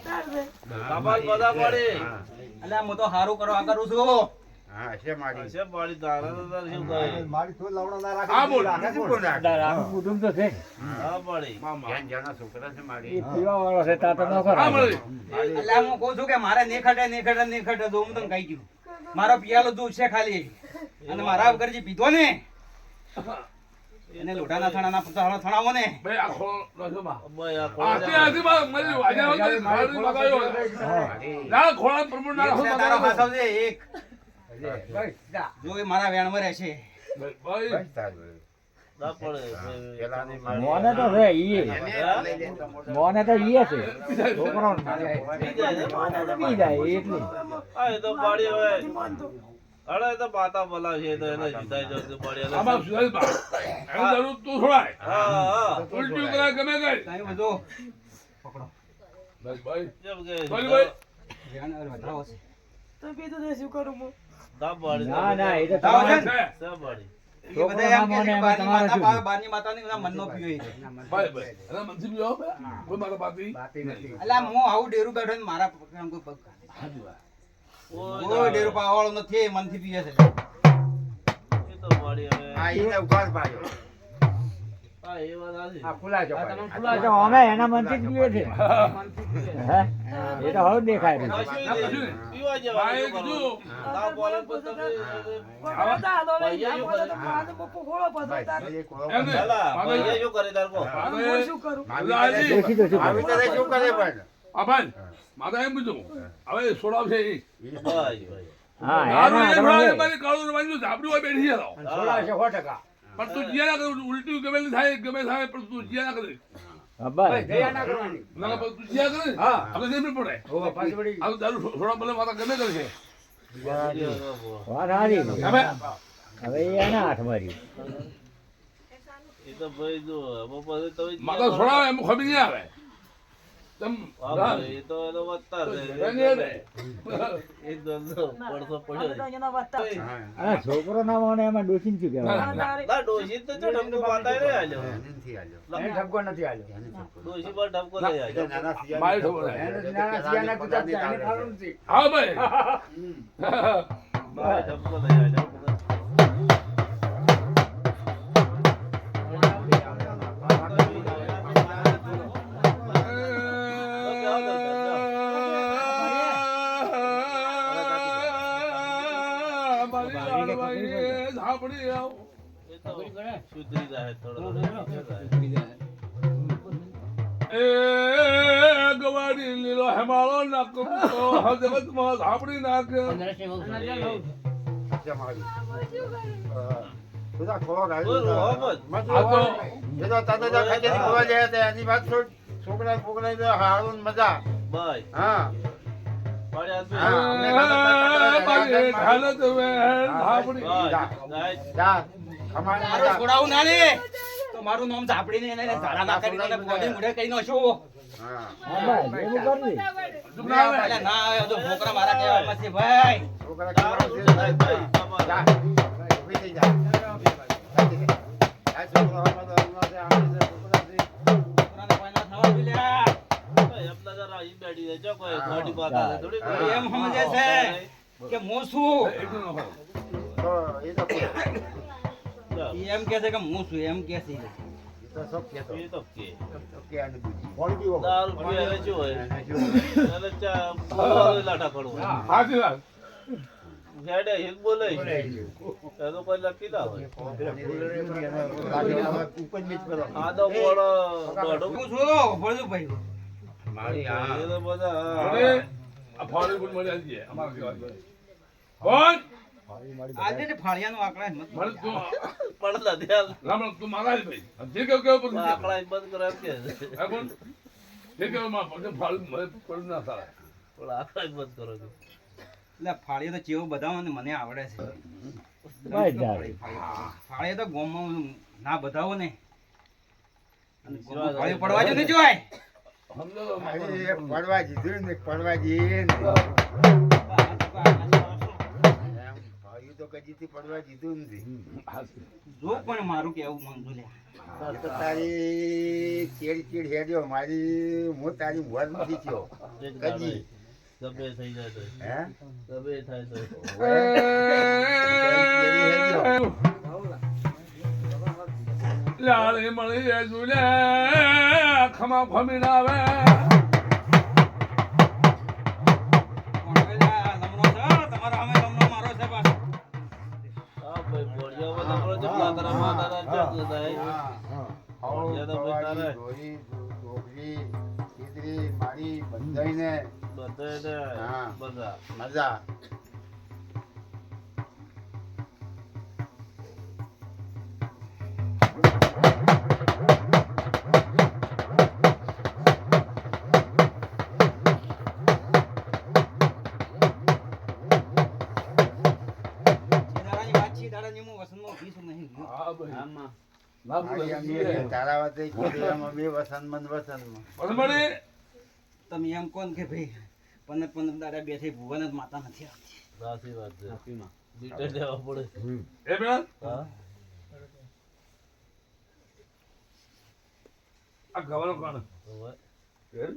કપાલ બધા પડે. અલ્યા હું તો હારું કરવા કરું છું. હા છે મારી હશે પડી તારા તો તાર શું કહે? મારી થોડી લવણો ના રાખે. આ બોલ નથી કોણ રાખે આખું કુટુંબ તો છે હા પડી. જ્યાં જ્યાંના છોકરા છે એ મારી પીવા વાળો છે તા તો ન કરે અલ્યા હું કહું છું કે મારે નેખટે તો હું તને કહી ગયું. મારો પિયાલો દૂધ છે ખાલી. અને મારા વગર જે પીધો ને એને લોટાના થણાના થણાવો ને. ભાઈ આ ખોળા. એક છે તારો હાથવ છે એક. જો એ મારા વેણમાં રહેશે. ના પડે. પેલાની મોને તો છે ઈ મોને તો ઈ છે છોકરો પી જાય એટલું હા એ તો પાડી હવે. અરે એ તો પાતા બોલાવશે તો એને જીતાઈ જશે પાડી. હા હા. કાંઈ બધું જેમ કે વેણ વધાવો છે. ના પાડી. ના ના એ તો તાવ છે તમારે ને? શા પાડી. એ બધા એમ કે છે કે બારની માતા પાવે, બારની માતાની બધા મનનો પીવે છે. અલ્યા હું આવું ડેરું બેઠો ને મારા આમ કોઈ પગ કોઈ ડેરું પાવાવાળો નથી, એ મનથી પીવે છે. એ તો પાડી હવે. આ ઈને ઉઘાડ પાડ્યો હા એ વાત સાચી. આ ખુલાસો પાડ્યો. તો અમે એના મનથી જ પીએ છે હે એ તો હવે દેખાય છે પીવા જેવા ના બોલે તો તમે પૈયા શું કરે? ચાલા, પૈયા શું કરે તાર કો? દેખી તો શું આવી તો શું કરે પણ માતા એમ કીધું હવે સોડાવશે એ ભાઈ ભાઈ. હા દારૂ એના એ હાથમાં મારી કાળું રવાની ઝાપડી હોય બેઠી છે સોળાશે 100%. પણ તું જીયા ના કરે ઉલટી ગમે તે થાય ગમે થાય પણ તું જીયા ના કરે બસ દયા ના કરવાની. ના પણ તું જીયા કરે હા. આપણે જેમ પડે ઓ પાછી વળી આ દારૂ સોડા ભલે માતા ગમે કરે છે વાત સારી છે. હવે હવે એ એના હાથમાં રહ્યું એ તો ભાઈ જો હવે પછી તમે માતા સોડા એમ ખબર નહીં આવે તમ હા ભાઈ, એ તો એનો વધતા રહે. એ ધંધો પડતો પડ્યો. અને છોકરો ના મોને એમાં ડોસીને શું કહેવાય ના ડોશી તો જો ઠપકો પાતા નહીં આલ્યો. નથી આલ્યો. એને ઠપકો નથી આલ્યો. એને ઠપકો. ડોશી પર ઠપકો નહીં આલ્યો. નાના સિયાને મારી ખબર એને નાના સિયાને ગુજરાતી એને ખાવાનું નથી. હા ભાઈ મારે ઠપકો નહીં આલ્યો. ઝાપડી આવ એ તો સુધરી જાય થોડો. એ ગવાડી લીલો હેમાળો નાક જગતમાં ઝાપડી નાખ છે મારી. બધા ખોળો ગાળી બોલ, દીધા. મોહમ્મદ. મત આ તો એ તો તાતા જા ખાઈ ખોવા જાય તો એની વાત છોડ. છોકરા છોકરા તો હારું ને મજા. ભાઈ હા પાડી હાથ હા, મેં. મારી હાલત વેણ ઝાપડી ભાઈ, જા. જાય. જા ખમાણ મારું મજા. છોડાવું ના ને તો મારું નામ ઝાપડીને એને ઝાડા ના કરીને એને બોડી મુઢે કરી નાખશું. હા હા બસ એવું કરી ચૂપ ના આવે અલ્યા ના આવે તો છોકરા મારા કહેવા પછી ભાઈ છોકરા દારૂ કેવા શું થાય ભાઈ? જા ઉભી થઈ જા. આ છોકરો હમણાં તો હમણાં છે, આમ છે, છોકરા છે. છોકરાને કોઈ ના થવા દે લ્યા. ભાઈ, એમના જરા અહીં બેઠી જાય. જો કોઈ ખોટી વાત આવે થોડી કોઈ. એમ સમજે છે કે હું છું. એટલું ન હોય તો એ તો ચાલ. ઈ એમ કે છે કે હું છું એમ કે છે. એ તો સબ કહેતો. એ તો કે. કે આને બીજી. કોણ પીવો? દારૂ પીવે એટલે શું હોય? એને શું? એટલે ચા બોલાવે લાઠા પડવું. સાચી વાત હેડે હિલ બોલે છે. બોલાઈ ગયું. એ તો કોઈ લખી ના હોય. પેલા ફૂલરે પણ એને બાજુમાં ઉપજ બીજ કરો. આદો બોળો દોઢું. હું છું ભણું ભાઈ. મારી એ આ તો બધા અરે આ ફાળી પણ મળી આવી છે અમારા કેવા કોણ આજે ને ફાળિયાનું આંકડા મત મને તું પણ નથી હાલ. રામ તું મારા જ ભાઈ જે કેવું કેવું પણ આંકડા ઈ બંધ કરો એમ કે. હે કોણ જે કેવું માં પછી ફાળી મને પડ ના થાય પણ આંકડા ઈ બંધ કરો છો. એટલે ફાળિયો તો ચેવું બધામાં ને મને આવડે છે. બસ જાય ફાળિયો તો ગોમમાં ના બધાવો ને અને ગોમમાં ફાળિયો પડવા જો નહીં જોય. સમજો તો એ પડવા દીધું ને પડવા જઈએ ને. એમ હજુ તો કજીથી પડવા દીધું નથી. જો પણ મારું કેવું માંગુ લે એ તો તારી ચીડ હેડ્યો મારી હું તારી મોર નથી થયો એક દાડો કજી ગમે થઈ જાય તો હે ગમે થાય તો લાળી મળી રે ઝૂલે ખમા ફમીને આવે તમારો અમે તમને મારો છે પાછો હા ભાઈ બોડિયામાં તમારો જે પાતરા માતાના જગ થાય બોડિયા તો ભાઈ તારે ઢોરી, ઢોકરી, ખીચડી, મારી બધાયને બધાને હા. બધા મજા. દાડાની વાત છે દાડાની હું વસંતમાં ઉઠીશું નહીં હા ભાઈ આમાં ના ભૂલે તારા વાતે કીધું બે વસંતમાં ને વસંતમાં. બસ મળી તમે એમ કોણ કે ભાઈ 15 દાડા બેઠી ભુવન જ માતા નથી આવતી સાચી વાત છે ડિટેલ લેવા પડે એ બેન હા આ ગવાનો કોણ હવે એમ?